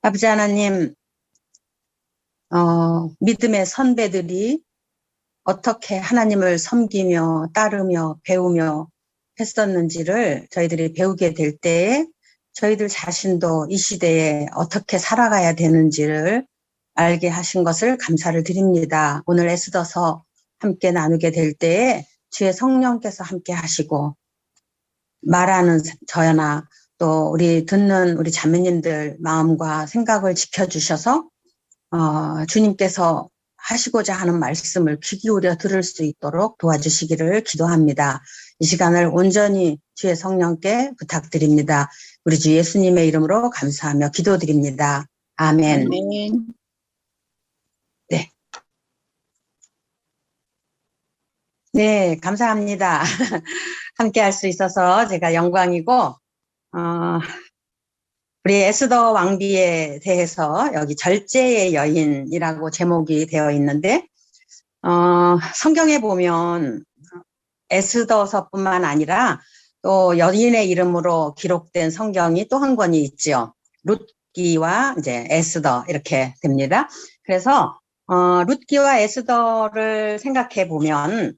아버지 하나님, 믿음의 선배들이 어떻게 하나님을 섬기며 따르며 배우며 했었는지를 저희들이 배우게 될 때에 저희들 자신도 이 시대에 어떻게 살아가야 되는지를 알게 하신 것을 감사를 드립니다. 오늘 애쓰어서 함께 나누게 될 때에 주의 성령께서 함께 하시고 말하는 저나 또 우리 듣는 우리 자매님들 마음과 생각을 지켜주셔서 주님께서 하시고자 하는 말씀을 귀 기울여 들을 수 있도록 도와주시기를 기도합니다. 이 시간을 온전히 주의 성령께 부탁드립니다. 우리 주 예수님의 이름으로 감사하며 기도드립니다. 아멘. 아멘. 네. 네, 감사합니다. 함께 할 수 있어서 제가 영광이고, 우리 에스더 왕비에 대해서 여기 절제의 여인이라고 제목이 되어 있는데, 성경에 보면 에스더서뿐만 아니라 또 여인의 이름으로 기록된 성경이 또 한 권이 있죠. 룻기와 이제 에스더 이렇게 됩니다. 그래서 룻기와 에스더를 생각해 보면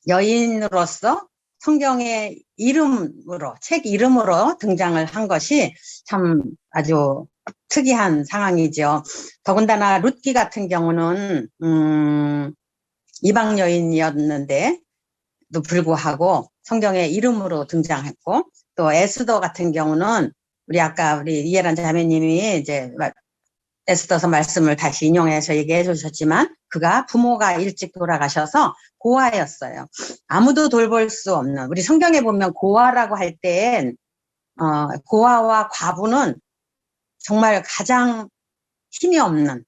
여인으로서 성경의 이름으로, 책 이름으로 등장을 한 것이 참 아주 특이한 상황이죠. 더군다나 룻기 같은 경우는 이방 여인이었는데도 불구하고 성경의 이름으로 등장했고, 또 에스더 같은 경우는 우리 이해란 자매님이 이제 에스더서 말씀을 다시 인용해서 얘기해 주셨지만 그가 부모가 일찍 돌아가셔서 고아였어요. 아무도 돌볼 수 없는, 우리 성경에 보면 고아라고 할 땐 고아와 과부는 정말 가장 힘이 없는,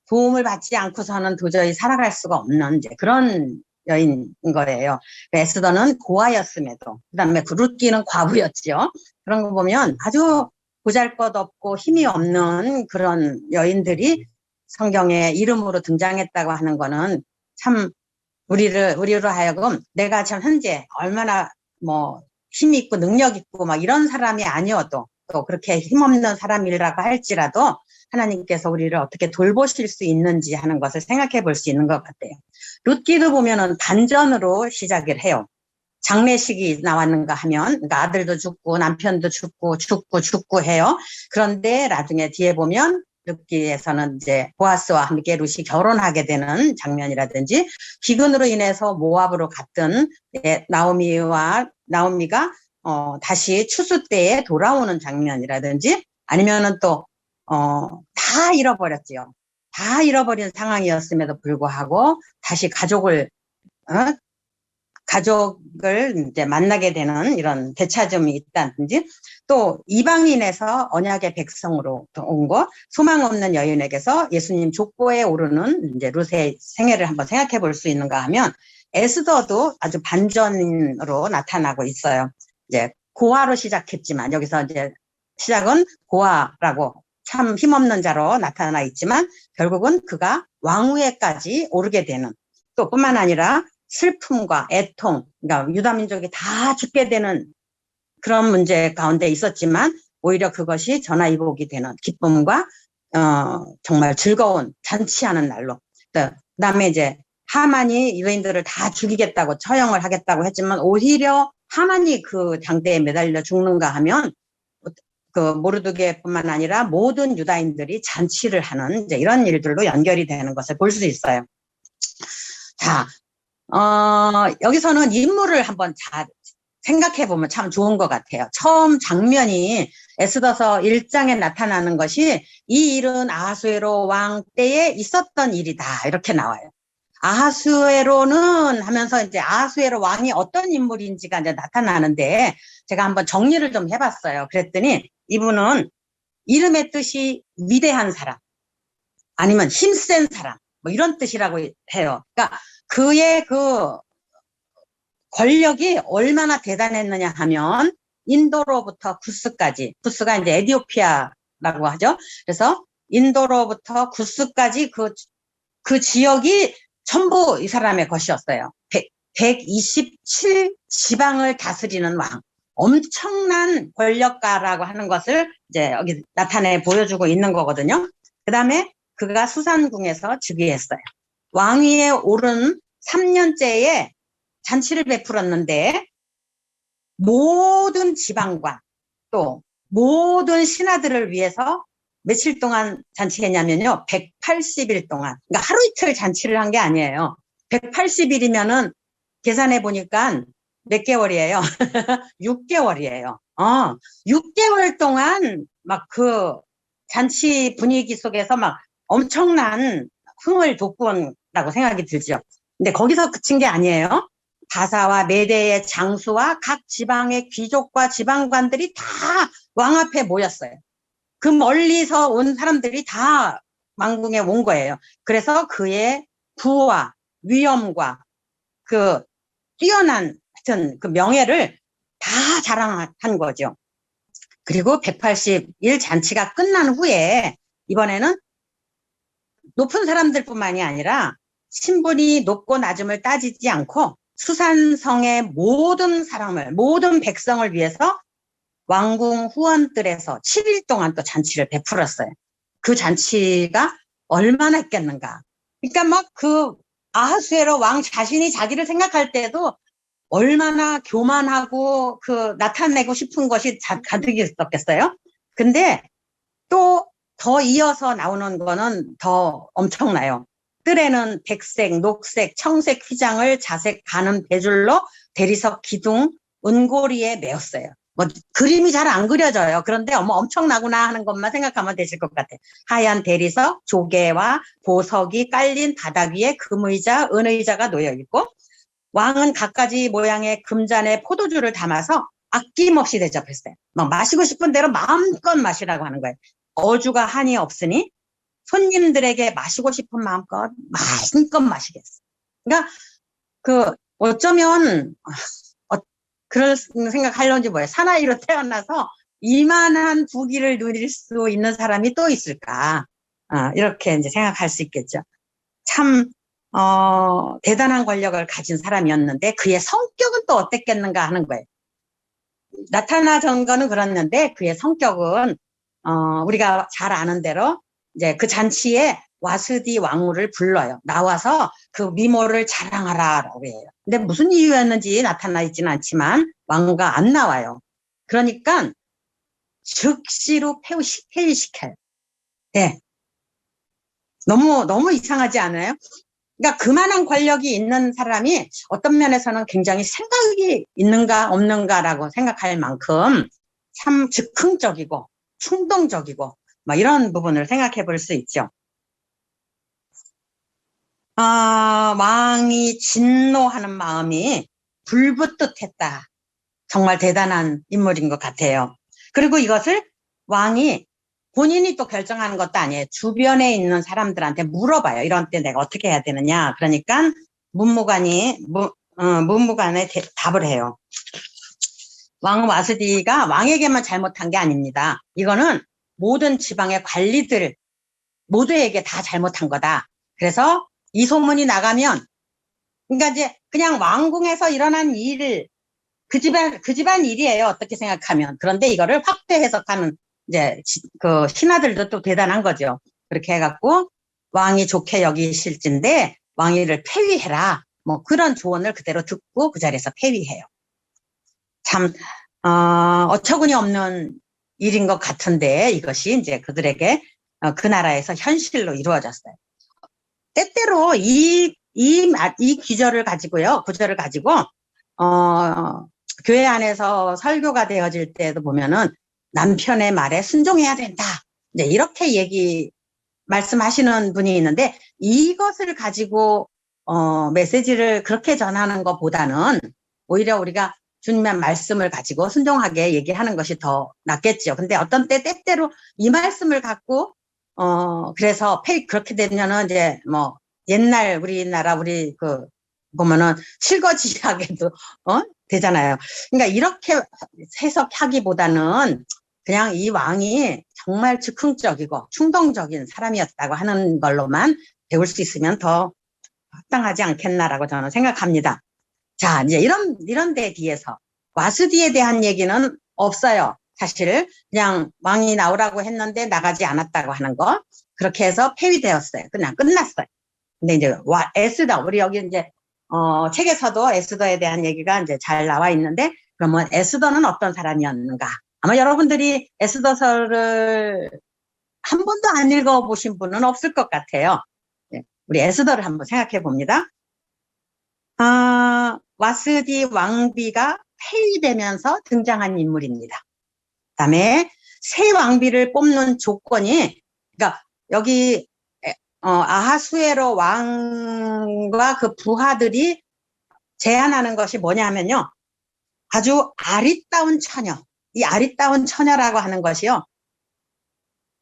도움을 받지 않고서는 도저히 살아갈 수가 없는 이제 그런 여인인 거예요. 에스더는 고아였음에도, 그다음에 룻기는 과부였죠. 그런 거 보면 아주 보잘것없고 힘이 없는 그런 여인들이 성경에 이름으로 등장했다고 하는 거는 참 우리로 하여금 내가 참 현재 얼마나 힘이 있고 능력 있고 막 이런 사람이 아니어도, 또 그렇게 힘없는 사람이라고 할지라도 하나님께서 우리를 어떻게 돌보실 수 있는지 하는 것을 생각해 볼 수 있는 것 같아요. 룻기도 보면은 반전으로 시작을 해요. 장례식이 나왔는가 하면, 그러니까 아들도 죽고 남편도 죽고 해요. 그런데 나중에 뒤에 보면 룻기에서는 이제 보아스와 함께 룻이 결혼하게 되는 장면이라든지, 기근으로 인해서 모압으로 갔던 나오미가 다시 추수 때에 돌아오는 장면이라든지, 아니면은 또 다 잃어버렸지요. 다 잃어버린 상황이었음에도 불구하고 다시 가족을 이제 만나게 되는 이런 되찾음이 있다든지, 또 이방인에서 언약의 백성으로 온 것, 소망 없는 여인에게서 예수님 족보에 오르는 이제 룻의 생애를 한번 생각해 볼 수 있는가 하면, 에스더도 아주 반전으로 나타나고 있어요. 이제 고아로 시작했지만 여기서 이제 시작은 고아라고 참 힘없는 자로 나타나 있지만 결국은 그가 왕위에까지 오르게 되는, 또 뿐만 아니라 슬픔과 애통, 그러니까 유다민족이 다 죽게 되는 그런 문제 가운데 있었지만 오히려 그것이 전화위복이 되는 기쁨과 정말 즐거운 잔치하는 날로. 그다음에 이제 하만이 유대인들을 다 죽이겠다고 처형을 하겠다고 했지만 오히려 하만이 그 장대에 매달려 죽는가 하면 그 모르드게뿐만 아니라 모든 유다인들이 잔치를 하는 이제 이런 일들로 연결이 되는 것을 볼 수 있어요. 자, 여기서는 인물을 한번 잘 생각해 보면 참 좋은 것 같아요. 처음 장면이 에스더서 1장에 나타나는 것이 이 일은 아하수에로 왕 때에 있었던 일이다 이렇게 나와요. 아하수에로는 하면서 이제 아하수에로 왕이 어떤 인물인지가 이제 나타나는데, 제가 한번 정리를 좀 해봤어요. 그랬더니 이분은 이름의 뜻이 위대한 사람, 아니면 힘센 사람, 이런 뜻이라고 해요. 그러니까 그의 그 권력이 얼마나 대단했느냐 하면 인도로부터 구스까지, 구스가 이제 에티오피아라고 하죠. 그래서 인도로부터 구스까지 그 지역이 전부 이 사람의 것이었어요. 127 지방을 다스리는 왕. 엄청난 권력가라고 하는 것을 이제 여기 나타내 보여주고 있는 거거든요. 그 다음에 그가 수산궁에서 즉위했어요. 왕위에 오른 3년째에 잔치를 베풀었는데 모든 지방과 또 모든 신하들을 위해서 며칠 동안 잔치했냐면요. 180일 동안. 그러니까 하루 이틀 잔치를 한 게 아니에요. 180일이면은 계산해 보니까 몇 개월이에요? 6개월이에요. 6개월 동안 막 그 잔치 분위기 속에서 막 엄청난 흥을 돋구었다고 생각이 들죠. 근데 거기서 그친 게 아니에요. 바사와 메대의 장수와 각 지방의 귀족과 지방관들이 다 왕 앞에 모였어요. 그 멀리서 온 사람들이 다 왕궁에 온 거예요. 그래서 그의 부와 위엄과 그 뛰어난 하여튼 그 명예를 다 자랑한 거죠. 그리고 180일 잔치가 끝난 후에 이번에는 높은 사람들뿐만이 아니라 신분이 높고 낮음을 따지지 않고 수산성의 모든 사람을, 모든 백성을 위해서 왕궁 후원들에서 7일 동안 또 잔치를 베풀었어요. 그 잔치가 얼마나 했겠는가. 그러니까 막 그 아하수에로 왕 자신이 자기를 생각할 때도 얼마나 교만하고 그 나타내고 싶은 것이 가득 있었겠어요. 근데 또 더 이어서 나오는 거는 더 엄청나요. 뜰에는 백색, 녹색, 청색 휘장을 자색 가는 배줄로 대리석 기둥, 은고리에 메었어요. 뭐 그림이 잘 안 그려져요. 그런데 엄청나구나 하는 것만 생각하면 되실 것 같아요. 하얀 대리석, 조개와 보석이 깔린 바닥 위에 금의자, 은의자가 놓여 있고 왕은 갖가지 모양의 금잔에 포도주를 담아서 아낌없이 대접했어요. 막 마시고 싶은 대로 마음껏 마시라고 하는 거예요. 어주가 한이 없으니 손님들에게 마시고 싶은 마음껏 마음껏 마시겠어. 그러니까 그 어쩌면 그런 생각하려는지 뭐예요. 사나이로 태어나서 이만한 부귀를 누릴 수 있는 사람이 또 있을까? 이렇게 이제 생각할 수 있겠죠. 참 대단한 권력을 가진 사람이었는데 그의 성격은 또 어땠겠는가 하는 거예요. 나타나던 거는 그랬는데 그의 성격은 우리가 잘 아는 대로 이제 그 잔치에 와스디 왕후를 불러요. 나와서 그 미모를 자랑하라라고 해요. 근데 무슨 이유였는지 나타나 있지는 않지만 왕후가 안 나와요. 그러니까 즉시로 폐위시켜요. 네. 너무 이상하지 않아요? 그러니까 그만한 권력이 있는 사람이 어떤 면에서는 굉장히 생각이 있는가 없는가라고 생각할 만큼 참 즉흥적이고 충동적이고 뭐 이런 부분을 생각해 볼 수 있죠. 왕이 진노하는 마음이 불붙듯했다. 정말 대단한 인물인 것 같아요. 그리고 이것을 왕이 본인이 또 결정하는 것도 아니에요. 주변에 있는 사람들한테 물어봐요. 이런 때 내가 어떻게 해야 되느냐. 그러니까 문무관에 답을 해요. 왕 와스디가 왕에게만 잘못한 게 아닙니다. 이거는 모든 지방의 관리들 모두에게 다 잘못한 거다. 그래서 이 소문이 나가면, 그러니까 이제 그냥 왕궁에서 일어난 일, 그 집안 일이에요. 어떻게 생각하면. 그런데 이거를 확대 해석하는 이제 그 신하들도 또 대단한 거죠. 그렇게 해갖고 왕이 좋게 여기실진데 왕위를 폐위해라. 뭐 그런 조언을 그대로 듣고 그 자리에서 폐위해요. 참 어처구니 없는 일인 것 같은데 이것이 이제 그들에게 그 나라에서 현실로 이루어졌어요. 때때로 이 구절을 가지고요. 교회 안에서 설교가 되어질 때도 보면은 남편의 말에 순종해야 된다. 이제 이렇게 말씀하시는 분이 있는데 이것을 가지고 메시지를 그렇게 전하는 것보다는 오히려 우리가 주님의 말씀을 가지고 순종하게 얘기하는 것이 더 낫겠죠. 근데 어떤 때때로 이 말씀을 갖고 그래서 그렇게 되면은 이제 뭐 옛날 우리나라 우리 보면은 실거지하게도 되잖아요. 그러니까 이렇게 해석하기보다는 그냥 이 왕이 정말 즉흥적이고 충동적인 사람이었다고 하는 걸로만 배울 수 있으면 더 합당하지 않겠나라고 저는 생각합니다. 자, 이제 이런 데 뒤에서 와스디에 대한 얘기는 없어요. 사실 그냥 왕이 나오라고 했는데 나가지 않았다고 하는 거. 그렇게 해서 폐위되었어요. 그냥 끝났어요. 근데 이제 에스더, 우리 여기 이제 책에서도 에스더에 대한 얘기가 이제 잘 나와 있는데, 그러면 에스더는 어떤 사람이었는가? 아마 여러분들이 에스더서를 한 번도 안 읽어보신 분은 없을 것 같아요. 네, 우리 에스더를 한번 생각해 봅니다. 와스디 왕비가 폐위되면서 등장한 인물입니다. 그다음에 새 왕비를 뽑는 조건이, 그러니까 여기 아하수에로 왕과 그 부하들이 제안하는 것이 뭐냐면요, 아주 아리따운 처녀, 이 아리따운 처녀라고 하는 것이요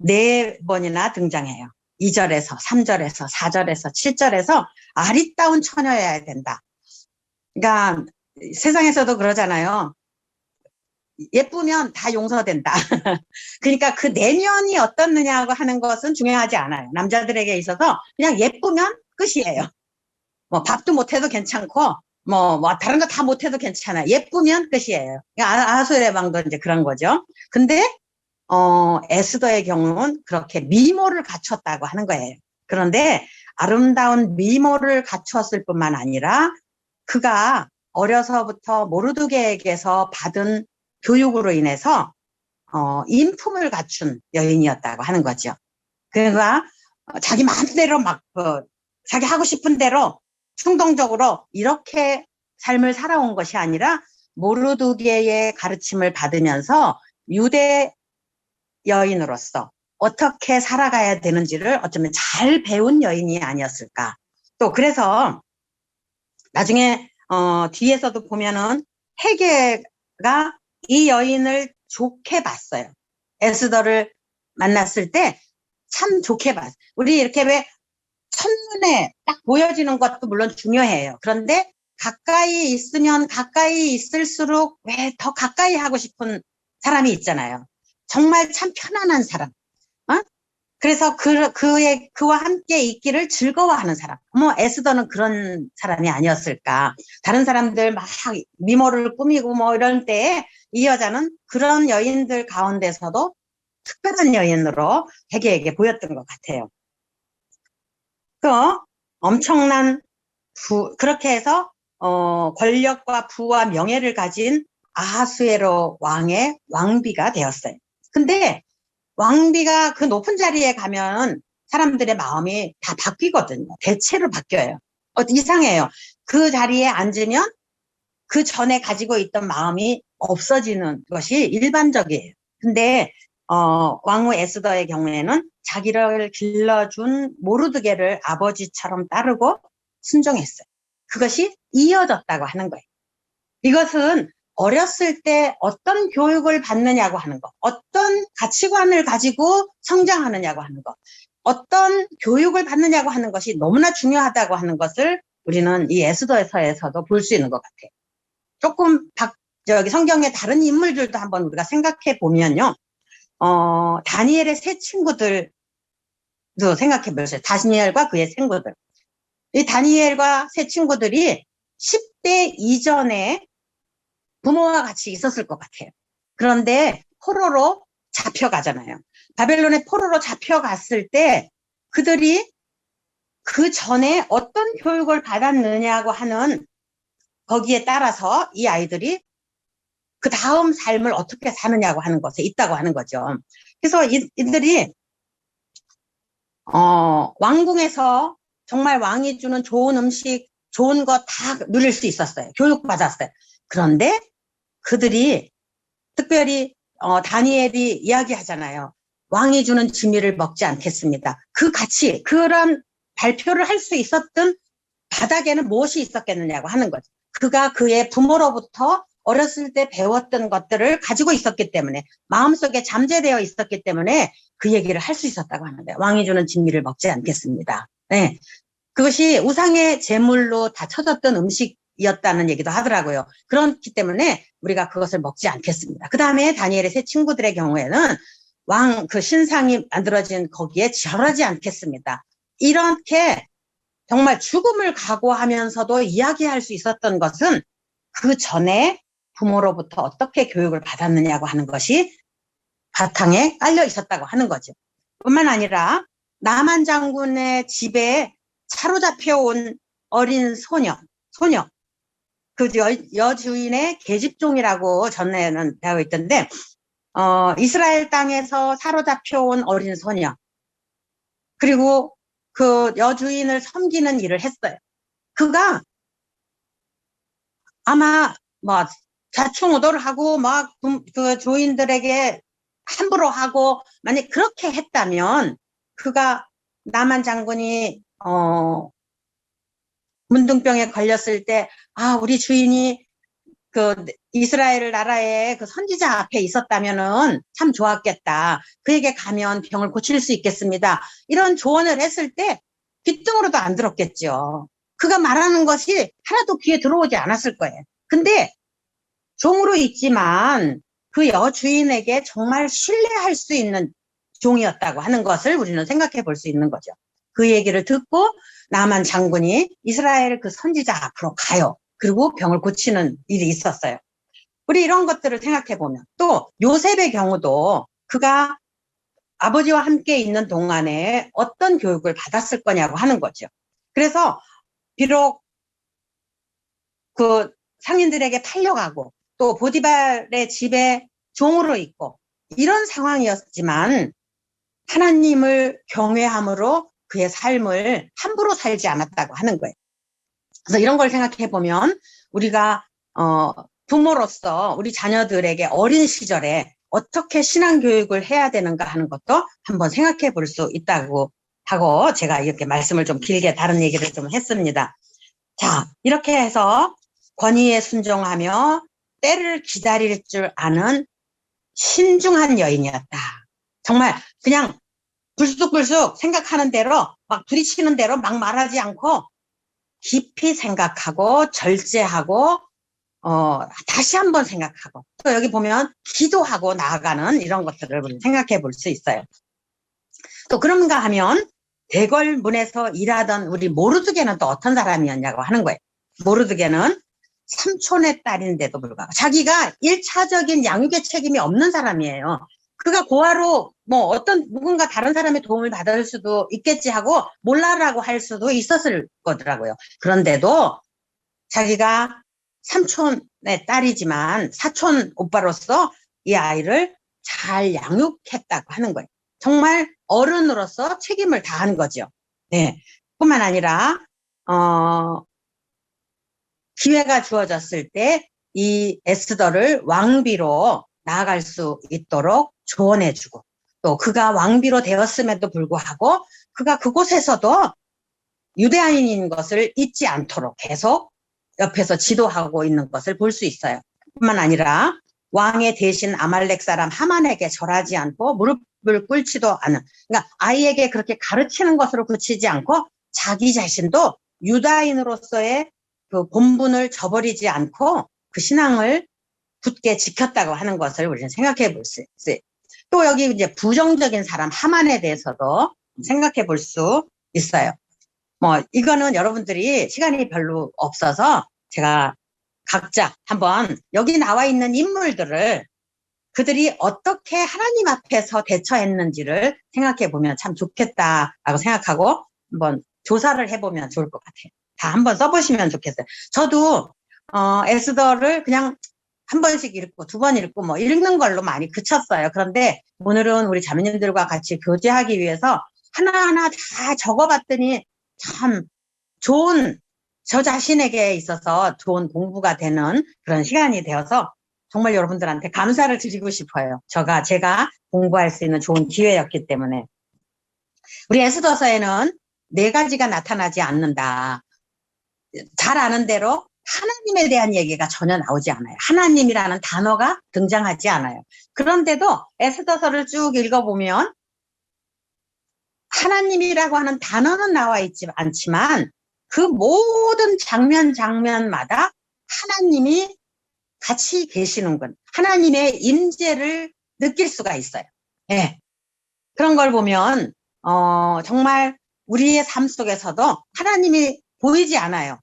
4번이나 등장해요. 2절에서 3절에서 4절에서 7절에서 아리따운 처녀여야 된다. 그러니까 세상에서도 그러잖아요. 예쁘면 다 용서된다. 그러니까 그 내면이 어떻느냐고 하는 것은 중요하지 않아요. 남자들에게 있어서 그냥 예쁘면 끝이에요. 뭐 밥도 못해도 괜찮고 뭐 다른 거 다 못해도 괜찮아요. 예쁘면 끝이에요. 아하수에로 왕도 이제 그런 거죠. 근데 에스더의 경우는 그렇게 미모를 갖췄다고 하는 거예요. 그런데 아름다운 미모를 갖추었을 뿐만 아니라 그가 어려서부터 모르드게에게서 받은 교육으로 인해서 인품을 갖춘 여인이었다고 하는 거죠. 그러니까 자기 마음대로 막 자기 하고 싶은 대로 충동적으로 이렇게 삶을 살아온 것이 아니라 모르드게의 가르침을 받으면서 유대 여인으로서 어떻게 살아가야 되는지를 어쩌면 잘 배운 여인이 아니었을까. 또 그래서 나중에 뒤에서도 보면은 헤게가 이 여인을 좋게 봤어요. 에스더를 만났을 때 참 좋게 봤어요. 우리 이렇게 왜 첫눈에 딱 보여지는 것도 물론 중요해요. 그런데 가까이 있으면 가까이 있을수록 왜 더 가까이 하고 싶은 사람이 있잖아요. 정말 참 편안한 사람. 그래서 그와 함께 있기를 즐거워하는 사람. 뭐 에스더는 그런 사람이 아니었을까. 다른 사람들 막 미모를 꾸미고 뭐 이런 때에 이 여자는 그런 여인들 가운데서도 특별한 여인으로 헤게에게 보였던 것 같아요. 엄청난 그렇게 해서 권력과 부와 명예를 가진 아하수에로 왕의 왕비가 되었어요. 근데 왕비가 그 높은 자리에 가면 사람들의 마음이 다 바뀌거든요. 대체로 바뀌어요. 이상해요. 그 자리에 앉으면 그 전에 가지고 있던 마음이 없어지는 것이 일반적이에요. 근데 왕후 에스더의 경우에는 자기를 길러준 모르드게를 아버지처럼 따르고 순종했어요. 그것이 이어졌다고 하는 거예요. 이것은 어렸을 때 어떤 교육을 받느냐고 하는 거, 어떤 가치관을 가지고 성장하느냐고 하는 거, 어떤 교육을 받느냐고 하는 것이 너무나 중요하다고 하는 것을 우리는 이 에스더서에서도 볼 수 있는 것 같아요. 조금 성경의 다른 인물들도 한번 우리가 생각해 보면요. 다니엘의 세 친구들도 생각해 보세요. 다니엘과 그의 친구들. 이 다니엘과 세 친구들이 10대 이전에 부모와 같이 있었을 것 같아요. 그런데 포로로 잡혀가잖아요. 바벨론의 포로로 잡혀갔을 때 그들이 그 전에 어떤 교육을 받았느냐고 하는 거기에 따라서 이 아이들이 그 다음 삶을 어떻게 사느냐고 하는 것에 있다고 하는 거죠. 그래서 이들이 왕궁에서 정말 왕이 주는 좋은 음식, 좋은 거 다 누릴 수 있었어요. 교육받았어요. 그런데 그들이 특별히 다니엘이 이야기하잖아요. 왕이 주는 지미를 먹지 않겠습니다. 그 가치, 그런 발표를 할 수 있었던 바닥에는 무엇이 있었겠느냐고 하는 거죠. 그가 그의 부모로부터 어렸을 때 배웠던 것들을 가지고 있었기 때문에, 마음속에 잠재되어 있었기 때문에 그 얘기를 할 수 있었다고 하는데, 왕이 주는 진미를 먹지 않겠습니다. 네. 그것이 우상의 제물로 다 쳐졌던 음식이었다는 얘기도 하더라고요. 그렇기 때문에 우리가 그것을 먹지 않겠습니다. 그 다음에 다니엘의 세 친구들의 경우에는 그 신상이 만들어진 거기에 절하지 않겠습니다. 이렇게 정말 죽음을 각오하면서도 이야기할 수 있었던 것은 그 전에 부모로부터 어떻게 교육을 받았느냐고 하는 것이 바탕에 깔려 있었다고 하는 거죠. 뿐만 아니라 나만 장군의 집에 사로잡혀온 어린 소녀, 그 여주인의 계집종이라고 전에는 되어 있던데, 이스라엘 땅에서 사로잡혀온 어린 소녀, 그리고 그 여주인을 섬기는 일을 했어요. 그가 아마 뭐 좌충우돌 하고 막 그 조인들에게 함부로 하고 만약 그렇게 했다면 그가 나만 장군이 문둥병에 걸렸을 때 우리 주인이 그 이스라엘 나라의 그 선지자 앞에 있었다면은 참 좋았겠다. 그에게 가면 병을 고칠 수 있겠습니다. 이런 조언을 했을 때 귀등으로도 안 들었겠죠. 그가 말하는 것이 하나도 귀에 들어오지 않았을 거예요. 근데 종으로 있지만 그 여주인에게 정말 신뢰할 수 있는 종이었다고 하는 것을 우리는 생각해 볼 수 있는 거죠. 그 얘기를 듣고 나만 장군이 이스라엘 그 선지자 앞으로 가요. 그리고 병을 고치는 일이 있었어요. 우리 이런 것들을 생각해 보면 또 요셉의 경우도 그가 아버지와 함께 있는 동안에 어떤 교육을 받았을 거냐고 하는 거죠. 그래서 비록 그 상인들에게 팔려가고 또 보디발의 집에 종으로 있고 이런 상황이었지만 하나님을 경외함으로 그의 삶을 함부로 살지 않았다고 하는 거예요. 그래서 이런 걸 생각해 보면 우리가 부모로서 우리 자녀들에게 어린 시절에 어떻게 신앙교육을 해야 되는가 하는 것도 한번 생각해 볼 수 있다고 하고 제가 이렇게 말씀을 좀 길게 다른 얘기를 좀 했습니다. 자, 이렇게 해서 권위에 순종하며 때를 기다릴 줄 아는 신중한 여인이었다. 정말 그냥 불쑥불쑥 생각하는 대로 막 부딪히는 대로 막 말하지 않고 깊이 생각하고 절제하고 다시 한번 생각하고 또 여기 보면 기도하고 나아가는 이런 것들을 생각해 볼 수 있어요. 또 그런가 하면 대궐문에서 일하던 우리 모르드게는 또 어떤 사람이었냐고 하는 거예요. 모르드게는 삼촌의 딸인데도 불구하고 자기가 1차적인 양육의 책임이 없는 사람이에요. 그가 고아로 뭐 어떤 누군가 다른 사람의 도움을 받을 수도 있겠지 하고 몰라라고 할 수도 있었을 거더라고요. 그런데도 자기가 삼촌의 딸이지만 사촌 오빠로서 이 아이를 잘 양육했다고 하는 거예요. 정말 어른으로서 책임을 다한 거죠. 네. 뿐만 아니라 기회가 주어졌을 때 이 에스더를 왕비로 나아갈 수 있도록 조언해주고 또 그가 왕비로 되었음에도 불구하고 그가 그곳에서도 유대인인 것을 잊지 않도록 계속 옆에서 지도하고 있는 것을 볼 수 있어요. 뿐만 아니라 왕의 대신 아말렉 사람 하만에게 절하지 않고 무릎을 꿇지도 않은, 그러니까 아이에게 그렇게 가르치는 것으로 그치지 않고 자기 자신도 유다인으로서의 그 본분을 저버리지 않고 그 신앙을 굳게 지켰다고 하는 것을 우리는 생각해 볼 수 있어요. 또 여기 이제 부정적인 사람 하만에 대해서도 생각해 볼 수 있어요. 뭐 이거는 여러분들이 시간이 별로 없어서 제가 각자 한번 여기 나와 있는 인물들을 그들이 어떻게 하나님 앞에서 대처했는지를 생각해 보면 참 좋겠다라고 생각하고 한번 조사를 해보면 좋을 것 같아요. 다 한번 써보시면 좋겠어요. 저도 에스더를 그냥 한 번씩 읽고 두 번 읽고 뭐 읽는 걸로 많이 그쳤어요. 그런데 오늘은 우리 자매님들과 같이 교제하기 위해서 하나하나 다 적어봤더니 참 좋은, 저 자신에게 있어서 좋은 공부가 되는 그런 시간이 되어서 정말 여러분들한테 감사를 드리고 싶어요. 제가 공부할 수 있는 좋은 기회였기 때문에. 우리 에스더서에는 4가지가 나타나지 않는다. 잘 아는 대로 하나님에 대한 얘기가 전혀 나오지 않아요. 하나님이라는 단어가 등장하지 않아요. 그런데도 에스더서를 쭉 읽어보면 하나님이라고 하는 단어는 나와 있지 않지만 그 모든 장면마다 하나님이 같이 계시는군. 하나님의 임재를 느낄 수가 있어요. 예. 그런 걸 보면 정말 우리의 삶 속에서도 하나님이 보이지 않아요.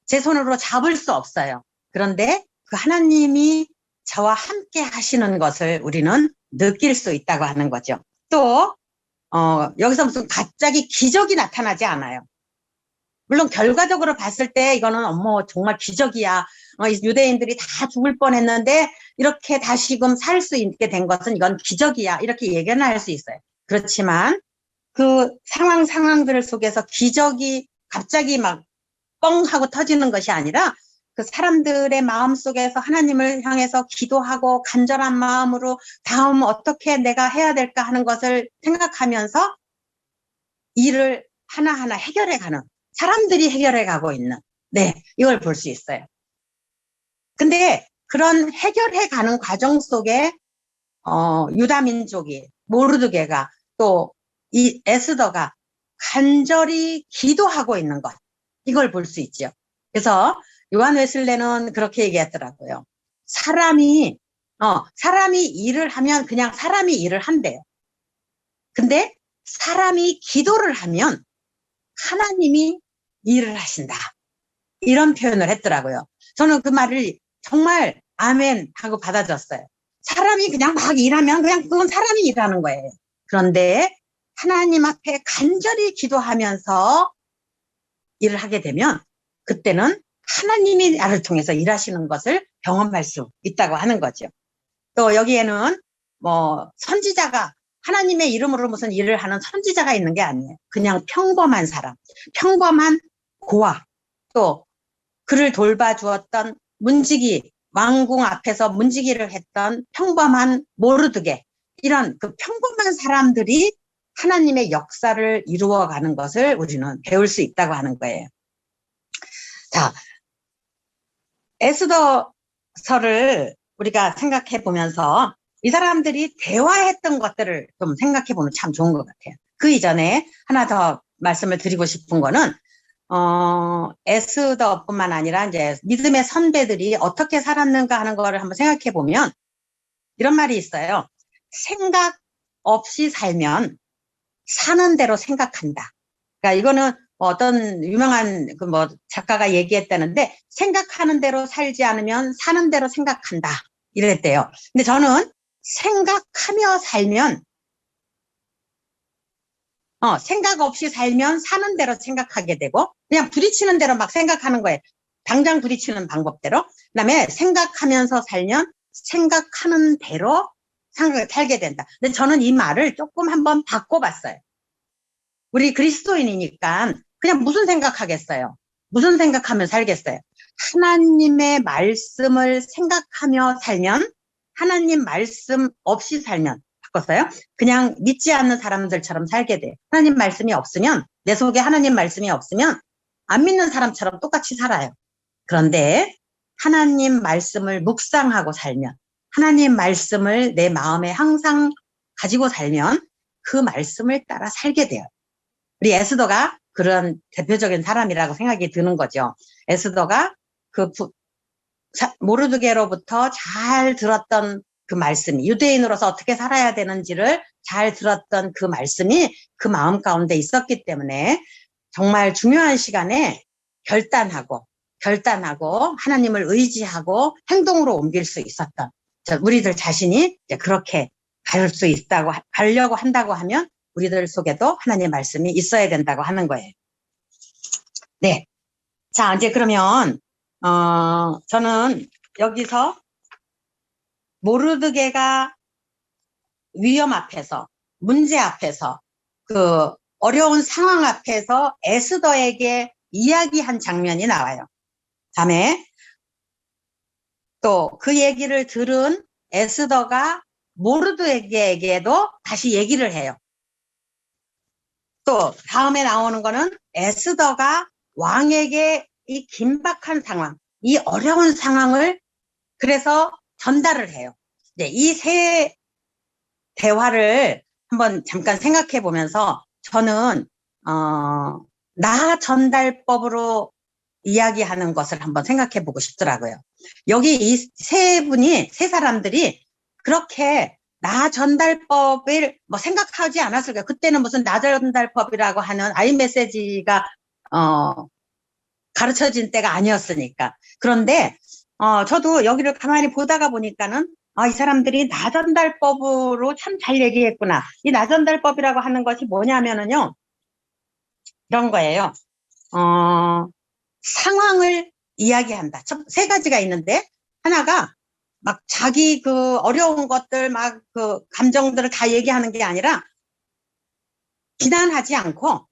제 손으로 잡을 수 없어요. 그런데 그 하나님이 저와 함께 하시는 것을 우리는 느낄 수 있다고 하는 거죠. 또 여기서 무슨 갑자기 기적이 나타나지 않아요. 물론 결과적으로 봤을 때 이거는 정말 기적이야. 유대인들이 다 죽을 뻔했는데 이렇게 다시금 살 수 있게 된 것은 이건 기적이야. 이렇게 예견을 할 수 있어요. 그렇지만 그 상황들 속에서 기적이 갑자기 막 뻥 하고 터지는 것이 아니라 그 사람들의 마음 속에서 하나님을 향해서 기도하고 간절한 마음으로 다음 어떻게 내가 해야 될까 하는 것을 생각하면서 일을 하나하나 해결해가는, 사람들이 해결해가고 있는, 네, 이걸 볼 수 있어요. 근데 그런 해결해가는 과정 속에 유다 민족이, 모르드게가, 또 이 에스더가 간절히 기도하고 있는 것, 이걸 볼 수 있죠. 그래서 요한 웨슬레는 그렇게 얘기했더라고요. 사람이 일을 하면 그냥 사람이 일을 한대요. 근데 사람이 기도를 하면 하나님이 일을 하신다. 이런 표현을 했더라고요. 저는 그 말을 정말 아멘 하고 받아줬어요. 사람이 그냥 막 일하면 그냥 그건 사람이 일하는 거예요. 그런데 하나님 앞에 간절히 기도하면서 일을 하게 되면 그때는 하나님이 나를 통해서 일하시는 것을 경험할 수 있다고 하는 거죠. 또 여기에는 선지자가 하나님의 이름으로 무슨 일을 하는 선지자가 있는 게 아니에요. 그냥 평범한 사람, 평범한 고아, 또 그를 돌봐주었던 문지기, 왕궁 앞에서 문지기를 했던 평범한 모르드게, 이런 그 평범한 사람들이 하나님의 역사를 이루어가는 것을 우리는 배울 수 있다고 하는 거예요. 자, 에스더서를 우리가 생각해 보면서 이 사람들이 대화했던 것들을 좀 생각해 보면 참 좋은 것 같아요. 그 이전에 하나 더 말씀을 드리고 싶은 거는 에스더뿐만 아니라 이제 믿음의 선배들이 어떻게 살았는가 하는 거를 한번 생각해 보면 이런 말이 있어요. 생각 없이 살면 사는 대로 생각한다. 그러니까 이거는 어떤 유명한 작가가 얘기했다는데, 생각하는 대로 살지 않으면 사는 대로 생각한다. 이랬대요. 근데 저는 생각하며 살면, 생각 없이 살면 사는 대로 생각하게 되고, 그냥 부딪히는 대로 막 생각하는 거예요. 당장 부딪히는 방법대로. 그다음에 생각하면서 살면 생각하는 대로 살게 된다. 근데 저는 이 말을 조금 한번 바꿔봤어요. 우리 그리스도인이니까 그냥 무슨 생각하겠어요? 무슨 생각하면 살겠어요? 하나님의 말씀을 생각하며 살면, 하나님 말씀 없이 살면, 바꿨어요? 그냥 믿지 않는 사람들처럼 살게 돼요. 하나님 말씀이 없으면, 내 속에 하나님 말씀이 없으면 안 믿는 사람처럼 똑같이 살아요. 그런데 하나님 말씀을 묵상하고 살면, 하나님 말씀을 내 마음에 항상 가지고 살면 그 말씀을 따라 살게 돼요. 우리 에스더가 그런 대표적인 사람이라고 생각이 드는 거죠. 에스더가 모르드게로부터 잘 들었던 그 말씀이, 유대인으로서 어떻게 살아야 되는지를 잘 들었던 그 말씀이 그 마음 가운데 있었기 때문에 정말 중요한 시간에 결단하고 하나님을 의지하고 행동으로 옮길 수 있었던, 우리들 자신이 이제 그렇게 가려고 한다고 하면 우리들 속에도 하나님의 말씀이 있어야 된다고 하는 거예요. 네. 자, 이제 그러면, 저는 여기서 모르드게가 위험 앞에서, 문제 앞에서, 그 어려운 상황 앞에서 에스더에게 이야기한 장면이 나와요. 다음에 또 그 얘기를 들은 에스더가 모르드게에게도 다시 얘기를 해요. 또 다음에 나오는 거는 에스더가 왕에게 이 긴박한 상황, 이 어려운 상황을 그래서 전달을 해요. 네, 이 세 대화를 한번 잠깐 생각해 보면서 저는 나 전달법으로 이야기하는 것을 한번 생각해 보고 싶더라고요. 여기 이 세 사람들이 그렇게 나 전달법을 생각하지 않았을 거예요. 그때는 무슨 나 전달법이라고 하는 아이메시지가 가르쳐진 때가 아니었으니까. 그런데 저도 여기를 가만히 보다가 보니까는, 이 사람들이 나전달법으로 참 잘 얘기했구나. 이 나전달법이라고 하는 것이 뭐냐면은요, 이런 거예요. 상황을 이야기한다. 세 가지가 있는데, 하나가 막 자기 그 어려운 것들, 막 그 감정들을 다 얘기하는 게 아니라, 비난하지 않고,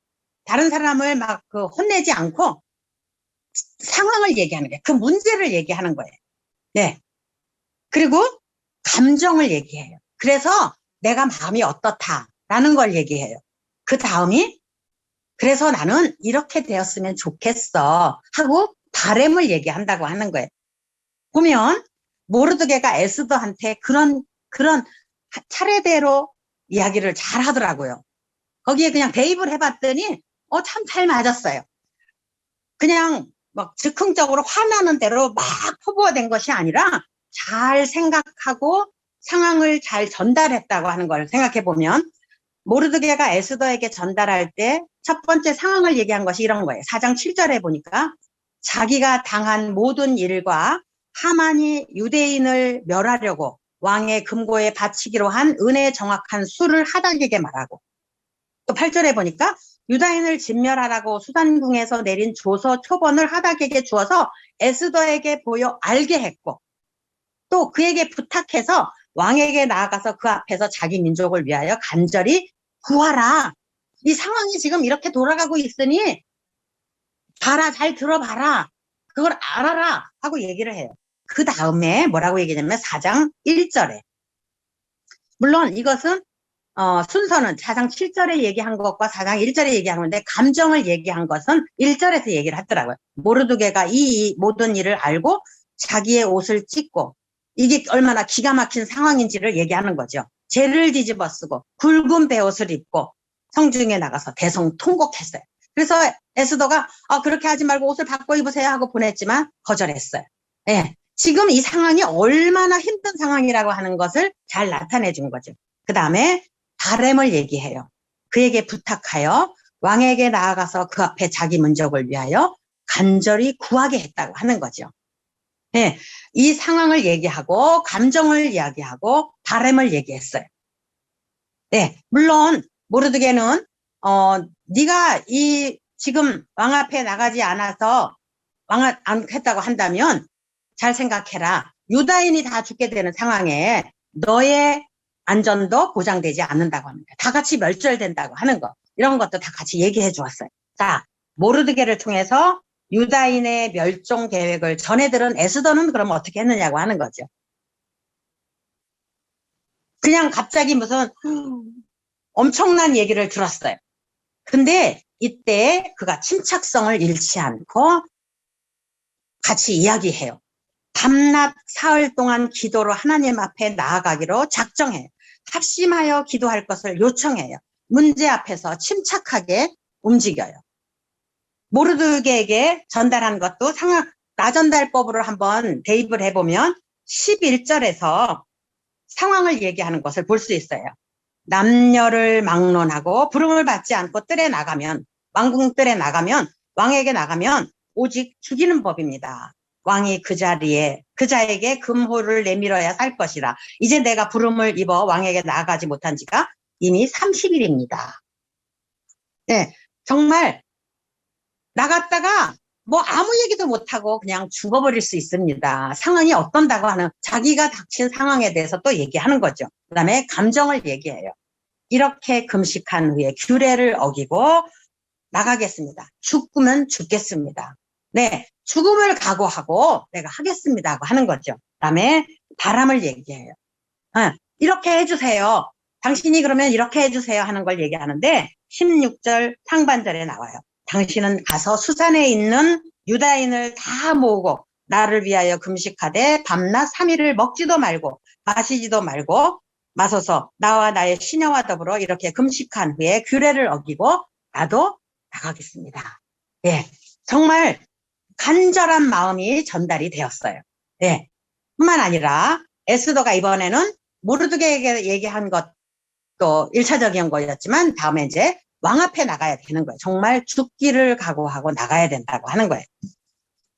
다른 사람을 막 그 혼내지 않고, 상황을 얘기하는 거예요. 그 문제를 얘기하는 거예요. 네. 그리고 감정을 얘기해요. 그래서 내가 마음이 어떻다라는 걸 얘기해요. 그 다음이 그래서 나는 이렇게 되었으면 좋겠어 하고 바람을 얘기한다고 하는 거예요. 보면 모르드게가 에스더한테 그런 차례대로 이야기를 잘 하더라고요. 거기에 그냥 대입을 해봤더니 참 잘 맞았어요. 그냥 막 즉흥적으로 화나는 대로 막 포부가 것이 아니라 잘 생각하고 상황을 잘 전달했다고 하는 걸 생각해 보면 모르드게가 에스더에게 전달할 때 첫 번째 상황을 얘기한 것이 이런 거예요. 4장 7절에 보니까 자기가 당한 모든 일과 하만이 유대인을 멸하려고 왕의 금고에 바치기로 한 은혜 정확한 수를 하닥에게 말하고, 또 8절에 보니까 유다인을 진멸하라고 수산궁에서 내린 조서 초본을 하닥에게 주어서 에스더에게 보여 알게 했고, 또 그에게 부탁해서 왕에게 나아가서 그 앞에서 자기 민족을 위하여 간절히 구하라. 이 상황이 지금 이렇게 돌아가고 있으니 봐라, 잘 들어봐라, 그걸 알아라 하고 얘기를 해요. 그 다음에 뭐라고 얘기냐면 4장 1절에, 물론 이것은 순서는 4장 7절에 얘기한 것과 4장 1절에 얘기한 건데, 감정을 얘기한 것은 1절에서 얘기를 하더라고요. 모르드게가 이 모든 일을 알고 자기의 옷을 찢고, 이게 얼마나 기가 막힌 상황인지를 얘기하는 거죠. 죄를 뒤집어 쓰고 굵은 베옷을 입고 성중에 나가서 대성통곡했어요. 그래서 에스더가 그렇게 하지 말고 옷을 바꿔 입으세요 하고 보냈지만 거절했어요. 예, 지금 이 상황이 얼마나 힘든 상황이라고 하는 것을 잘 나타내 준 거죠. 그 다음에 바람을 얘기해요. 그에게 부탁하여 왕에게 나아가서 그 앞에 자기 민족을 위하여 간절히 구하게 했다고 하는 거죠. 네, 이 상황을 얘기하고 감정을 이야기하고 바람을 얘기했어요. 네, 물론 모르드게는 네가 이 지금 왕 앞에 나가지 않아서 왕 안 했다고 한다면 잘 생각해라. 유다인이 다 죽게 되는 상황에 너의 안전도 보장되지 않는다고 합니다. 다 같이 멸절된다고 하는 거, 이런 것도 다 같이 얘기해 주었어요. 자, 모르드게를 통해서 유다인의 멸종 계획을 전해들은 에스더는 그럼 어떻게 했느냐고 하는 거죠. 그냥 갑자기 무슨 엄청난 얘기를 들었어요. 근데 이때 그가 침착성을 잃지 않고 같이 이야기해요. 밤낮 사흘 동안 기도로 하나님 앞에 나아가기로 작정해요. 합심하여 기도할 것을 요청해요. 문제 앞에서 침착하게 움직여요. 모르드게에게 전달한 것도 나전달법으로 한번 대입을 해보면 11절에서 상황을 얘기하는 것을 볼 수 있어요. 남녀를 막론하고 부름을 받지 않고 뜰에 나가면, 왕궁 뜰에 나가면, 왕에게 나가면 오직 죽이는 법입니다. 왕이 그 자에게 금호를 내밀어야 살 것이라. 이제 내가 부름을 입어 왕에게 나아가지 못한 지가 이미 30일입니다. 네, 정말 나갔다가 뭐 아무 얘기도 못하고 그냥 죽어버릴 수 있습니다. 상황이 어떤다고 하는, 자기가 닥친 상황에 대해서 또 얘기하는 거죠. 그 다음에 감정을 얘기해요. 이렇게 금식한 후에 규례를 어기고 나가겠습니다. 죽으면 죽겠습니다. 네, 죽음을 각오하고 내가 하겠습니다 하고 하는 거죠. 그 다음에 바람을 얘기해요. 이렇게 해주세요. 당신이 그러면 이렇게 해주세요 하는 걸 얘기하는데 16절 상반절에 나와요. 당신은 가서 수산에 있는 유다인을 다 모으고 나를 위하여 금식하되 밤낮 3일을 먹지도 말고 마시지도 말고 마소서 나와 나의 시녀와 더불어 이렇게 금식한 후에 규례를 어기고 나도 나가겠습니다. 예, 정말 간절한 마음이 전달이 되었어요. 예, 뿐만 아니라 에스더가 이번에는 모르드게에게 얘기한 것도 1차적인 거였지만 다음에 이제 왕 앞에 나가야 되는 거예요. 정말 죽기를 각오하고 나가야 된다고 하는 거예요.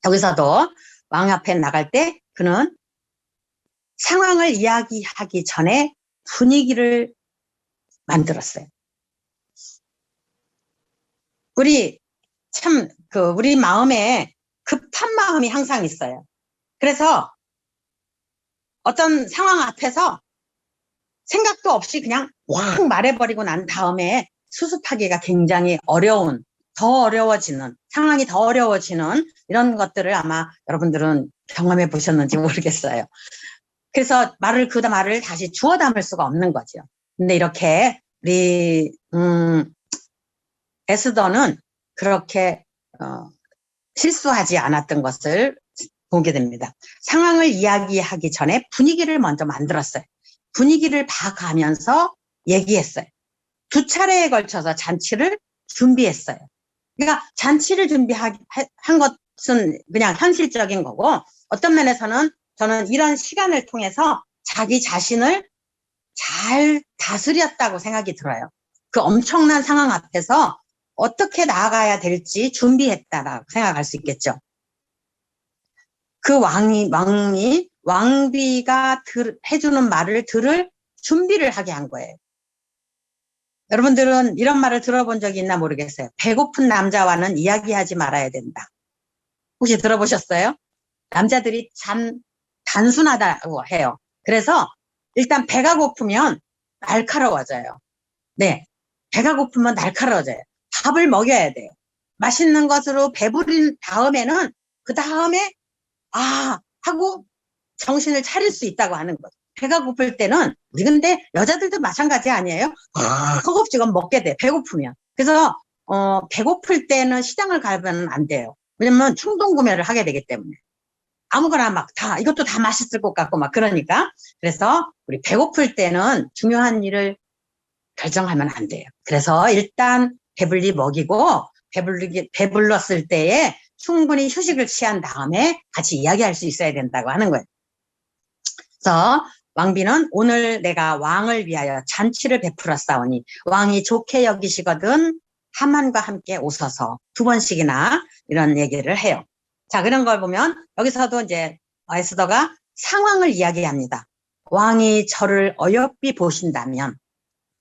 여기서도 왕 앞에 나갈 때 그는 상황을 이야기하기 전에 분위기를 만들었어요. 우리 우리 마음에 급한 마음이 항상 있어요. 그래서 어떤 상황 앞에서 생각도 없이 그냥 확 말해버리고 난 다음에 수습하기가 굉장히 더 어려워지는, 상황이 더 어려워지는 이런 것들을 아마 여러분들은 경험해 보셨는지 모르겠어요. 그래서 그 말을 다시 주워 담을 수가 없는 거죠. 근데 이렇게 우리 에스더는 그렇게 실수하지 않았던 것을 보게 됩니다. 상황을 이야기하기 전에 분위기를 먼저 만들었어요. 분위기를 봐가면서 얘기했어요. 2차례에 걸쳐서 잔치를 준비했어요. 그러니까 잔치를 준비한 것은 그냥 현실적인 거고, 어떤 면에서는 저는 이런 시간을 통해서 자기 자신을 잘 다스렸다고 생각이 들어요. 그 엄청난 상황 앞에서 어떻게 나아가야 될지 준비했다라고 생각할 수 있겠죠. 그 왕비가 해주는 말을 들을 준비를 하게 한 거예요. 여러분들은 이런 말을 들어본 적이 있나 모르겠어요. 배고픈 남자와는 이야기하지 말아야 된다. 혹시 들어보셨어요? 남자들이 참 단순하다고 해요. 그래서 일단 배가 고프면 날카로워져요. 네, 배가 고프면 날카로워져요. 밥을 먹여야 돼요. 맛있는 것으로 배부른 다음에는 그 다음에 하고 정신을 차릴 수 있다고 하는 거죠. 배가 고플 때는, 우리 근데 여자들도 마찬가지 아니에요? 허겁지겁 먹게 돼, 배고프면. 그래서 배고플 때는 시장을 가면 안 돼요. 왜냐면 충동 구매를 하게 되기 때문에. 아무거나 이것도 다 맛있을 것 같고 그러니까. 그래서 우리 배고플 때는 중요한 일을 결정하면 안 돼요. 그래서 일단 배불리 먹이고, 배불렀을 때에 충분히 휴식을 취한 다음에 같이 이야기할 수 있어야 된다고 하는 거예요. 그래서 왕비는 오늘 내가 왕을 위하여 잔치를 베풀었사오니 왕이 좋게 여기시거든 하만과 함께 오소서, 2번씩이나 이런 얘기를 해요. 자, 그런 걸 보면 여기서도 이제 에스더가 상황을 이야기합니다. 왕이 저를 어여삐 보신다면,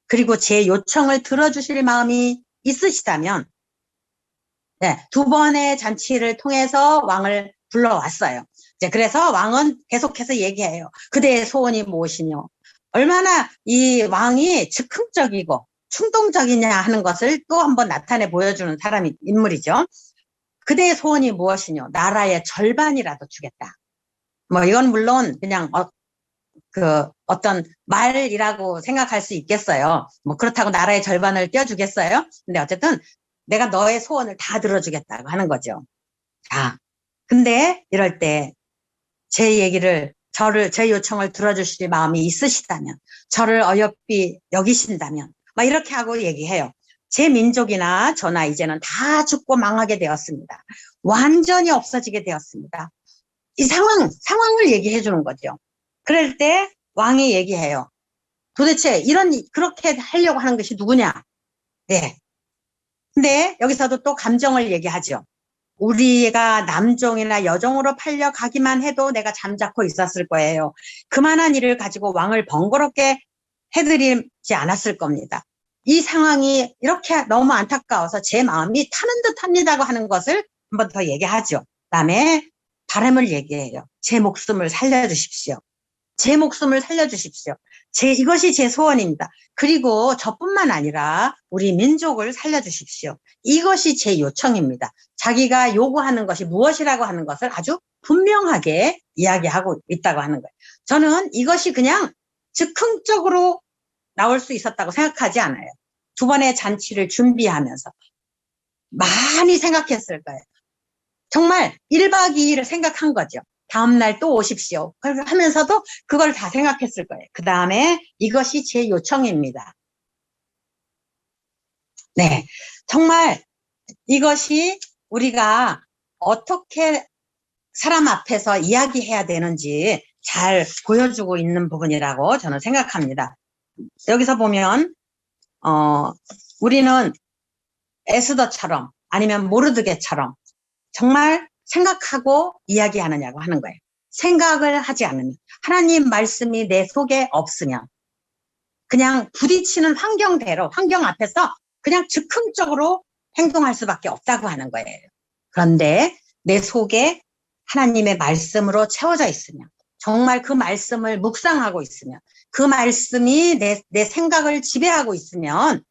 그리고 제 요청을 들어주실 마음이 있으시다면, 네, 2번의 잔치를 통해서 왕을 불러왔어요. 이제 그래서 왕은 계속해서 얘기해요. 그대의 소원이 무엇이뇨? 얼마나 이 왕이 즉흥적이고 충동적이냐 하는 것을 또 한번 나타내 보여주는 인물이죠. 그대의 소원이 무엇이뇨? 나라의 절반이라도 주겠다. 이건 물론 그냥 어떤 말이라고 생각할 수 있겠어요. 그렇다고 나라의 절반을 떼어주겠어요? 근데 어쨌든 내가 너의 소원을 다 들어주겠다고 하는 거죠. 자, 근데 이럴 때 제 요청을 들어주실 마음이 있으시다면, 저를 어여삐 여기신다면, 이렇게 하고 얘기해요. 제 민족이나 저나 이제는 다 죽고 망하게 되었습니다. 완전히 없어지게 되었습니다. 이 상황을 얘기해 주는 거죠. 그럴 때 왕이 얘기해요. 도대체 그렇게 하려고 하는 것이 누구냐? 네. 근데 여기서도 또 감정을 얘기하죠. 우리가 남종이나 여종으로 팔려가기만 해도 내가 잠자코 있었을 거예요. 그만한 일을 가지고 왕을 번거롭게 해드리지 않았을 겁니다. 이 상황이 이렇게 너무 안타까워서 제 마음이 타는 듯 합니다고 하는 것을 한 번 더 얘기하죠. 그다음에 바람을 얘기해요. 제 목숨을 살려주십시오. 제 목숨을 살려주십시오. 이것이 제 소원입니다. 그리고 저뿐만 아니라 우리 민족을 살려주십시오. 이것이 제 요청입니다. 자기가 요구하는 것이 무엇이라고 하는 것을 아주 분명하게 이야기하고 있다고 하는 거예요. 저는 이것이 그냥 즉흥적으로 나올 수 있었다고 생각하지 않아요. 2번의 잔치를 준비하면서 많이 생각했을 거예요. 정말 1박 2일을 생각한 거죠. 다음날 또 오십시오. 하면서도 그걸 다 생각했을 거예요. 그 다음에 이것이 제 요청입니다. 네, 정말 이것이 우리가 어떻게 사람 앞에서 이야기해야 되는지 잘 보여주고 있는 부분이라고 저는 생각합니다. 여기서 보면 우리는 에스더처럼 아니면 모르드게처럼 정말 생각하고 이야기하느냐고 하는 거예요. 생각을 하지 않으면, 하나님 말씀이 내 속에 없으면 그냥 부딪히는 환경대로, 환경 앞에서 그냥 즉흥적으로 행동할 수밖에 없다고 하는 거예요. 그런데 내 속에 하나님의 말씀으로 채워져 있으면, 정말 그 말씀을 묵상하고 있으면, 그 말씀이 내 생각을 지배하고 있으면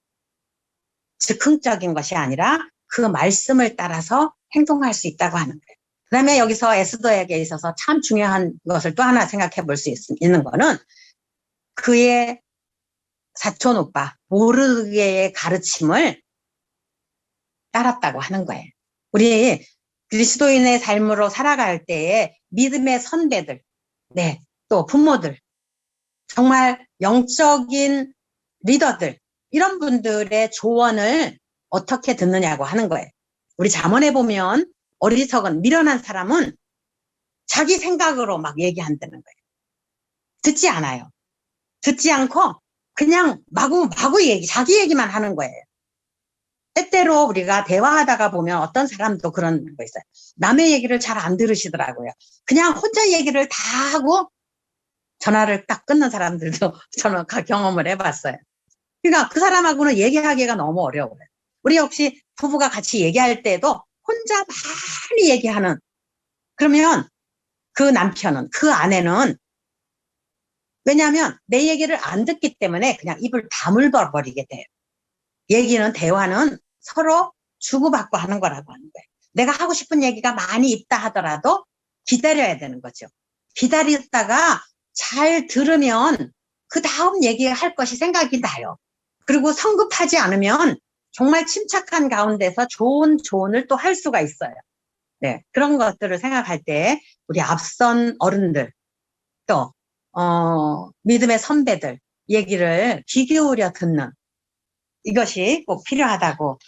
즉흥적인 것이 아니라 그 말씀을 따라서 행동할 수 있다고 하는 거예요. 그 다음에 여기서 에스더에게 있어서 참 중요한 것을 또 하나 생각해 볼 수 있는 거는 그의 사촌 오빠 모르게의 가르침을 따랐다고 하는 거예요. 우리 그리스도인의 삶으로 살아갈 때에 믿음의 선배들, 네, 또 부모들, 정말 영적인 리더들, 이런 분들의 조언을 어떻게 듣느냐고 하는 거예요. 우리 잠언에 보면 어리석은 미련한 사람은 자기 생각으로 막 얘기한다는 거예요. 듣지 않아요. 듣지 않고 그냥 마구 자기 얘기만 하는 거예요. 때때로 우리가 대화하다가 보면 어떤 사람도 그런 거 있어요. 남의 얘기를 잘 안 들으시더라고요. 그냥 혼자 얘기를 다 하고 전화를 딱 끊는 사람들도 저는 경험을 해봤어요. 그러니까 그 사람하고는 얘기하기가 너무 어려워요. 우리 역시 부부가 같이 얘기할 때도 혼자 많이 얘기하는, 그러면 그 남편은, 그 아내는, 왜냐하면 내 얘기를 안 듣기 때문에 그냥 입을 다물어 버리게 돼요. 얘기는, 대화는 서로 주고받고 하는 거라고 하는 거예요. 내가 하고 싶은 얘기가 많이 있다 하더라도 기다려야 되는 거죠. 기다렸다가 잘 들으면 그 다음 얘기할 것이 생각이 나요. 그리고 성급하지 않으면 정말 침착한 가운데서 좋은 조언을 또 할 수가 있어요. 네, 그런 것들을 생각할 때 우리 앞선 어른들, 또 믿음의 선배들 얘기를 귀 기울여 듣는, 이것이 꼭 필요하다고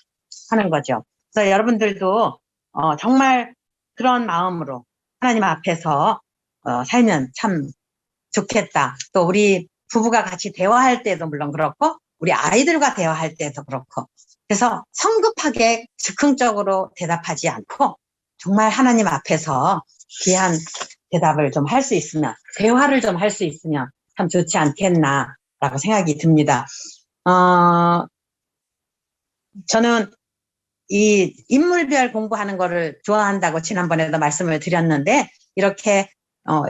하는 거죠. 그래서 여러분들도 정말 그런 마음으로 하나님 앞에서 살면 참 좋겠다. 또 우리 부부가 같이 대화할 때도 물론 그렇고 우리 아이들과 대화할 때도 그렇고, 그래서 성급하게 즉흥적으로 대답하지 않고 정말 하나님 앞에서 귀한 대답을 좀 할 수 있으면, 대화를 좀 할 수 있으면 참 좋지 않겠나라고 생각이 듭니다. 저는 이 인물별 공부하는 거를 좋아한다고 지난번에도 말씀을 드렸는데, 이렇게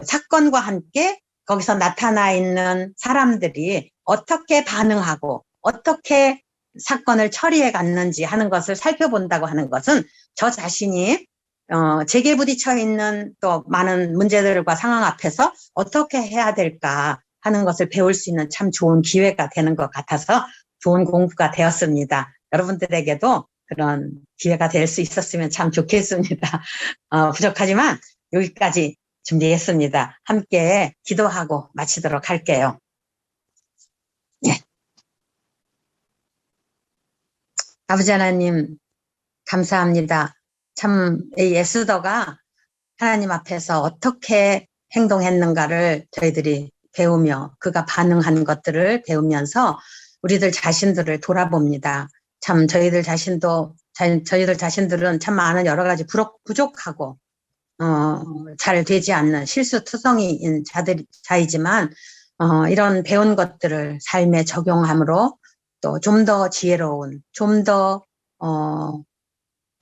사건과 함께 거기서 나타나 있는 사람들이 어떻게 반응하고 어떻게 사건을 처리해 갔는지 하는 것을 살펴본다고 하는 것은 저 자신이 제게 부딪혀 있는 또 많은 문제들과 상황 앞에서 어떻게 해야 될까 하는 것을 배울 수 있는 참 좋은 기회가 되는 것 같아서 좋은 공부가 되었습니다. 여러분들에게도 그런 기회가 될 수 있었으면 참 좋겠습니다. 부족하지만 여기까지 준비했습니다. 함께 기도하고 마치도록 할게요. 네. 아버지 하나님 감사합니다. 참 이 에스더가 하나님 앞에서 어떻게 행동했는가를 저희들이 배우며 그가 반응한 것들을 배우면서 우리들 자신들을 돌아봅니다. 참 저희들 자신들은 참 많은 여러 가지 부족하고 잘 되지 않는 실수투성이인 자이지만 이런 배운 것들을 삶에 적용함으로 또 좀 더 지혜로운, 좀 더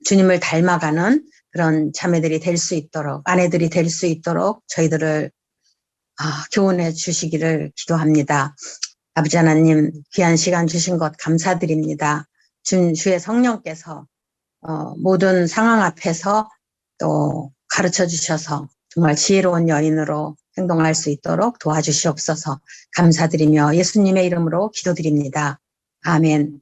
주님을 닮아가는 그런 자매들이 될 수 있도록, 아내들이 될 수 있도록 저희들을 교훈해 주시기를 기도합니다. 아버지 하나님 귀한 시간 주신 것 감사드립니다. 주의 성령께서 모든 상황 앞에서 또 가르쳐 주셔서 정말 지혜로운 여인으로 행동할 수 있도록 도와주시옵소서. 감사드리며 예수님의 이름으로 기도드립니다. 아멘.